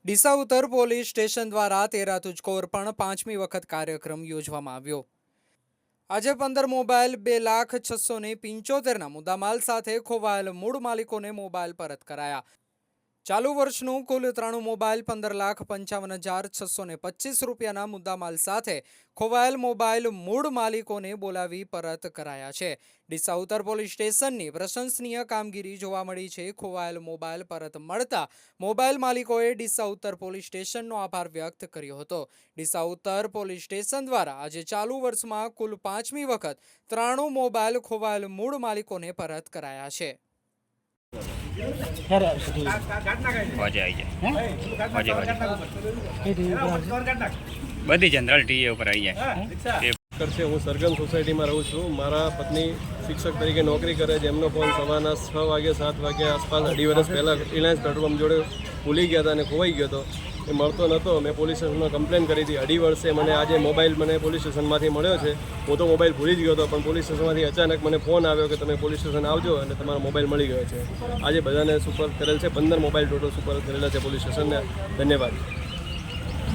ડીસા ઉત્તર police station દ્વારા તેરા તુજકો અર્પણ 5મી વખત કાર્યક્રમ યોજવામાં આવ્યો। આજે 15 મોબાઈલ 2,06,75,ના મુદ્દામાલ સાથે ખોવાયેલ મૂળ માલિકોને મોબાઈલ પરત કરાયા। ચાલુ વર્ષનું કુલ 3 મોબાઈલ 15,55,625 રૂપિયાના મુદ્દામાલ સાથે ખોવાયેલ મોબાઈલ મૂળ માલિકોને બોલાવી પરત કરાયા છે। ડીસા ઉત્તર પોલીસ સ્ટેશનની પ્રશંસનીય કામગીરી જોવા મળી છે। ખોવાયેલ મોબાઈલ પરત મળતા મોબાઈલ માલિકોએ ડીસા ઉત્તર પોલીસ સ્ટેશનનો આભાર વ્યક્ત કર્યો હતો। ડીસા ઉત્તર પોલીસ સ્ટેશન દ્વારા આજે ચાલુ વર્ષમાં કુલ 5મી વખત 93 મોબાઈલ ખોવાયેલ મૂળ માલિકોને પરત કરાયા છે। બધી જનરલ ટીવી ઉપર આવી જાય। હું સરગમ સોસાયટીમાં રહું છું। મારા પત્ની શિક્ષક તરીકે નોકરી કરે છે। એમનો ફોન સવારના 6 વાગે 7 વાગ્યા આસપાસ 2.5 વર્ષ પહેલાં રિલાયન્સ પેટ્રોલ પંપ જોડે ભૂલી ગયા હતા અને ખોવાઈ ગયો હતો। એ મળતો નહોતો। મેં પોલીસ સ્ટેશનમાં કમ્પ્લેન કરી હતી। 2.5 વર્ષે મને આજે મોબાઈલ પોલીસ સ્ટેશનમાંથી મળ્યો છે। હું તો મોબાઈલ ભૂલી જ ગયો હતો, પણ પોલીસ સ્ટેશનમાંથી અચાનક મને ફોન આવ્યો કે તમે પોલીસ સ્ટેશન આવજો અને તમારો મોબાઈલ મળી ગયો છે। આજે બધાને સુપર કરેલ છે। 15 મોબાઈલ ટોટલ સુપર કરેલા છે પોલીસ સ્ટેશનને। ધન્યવાદ।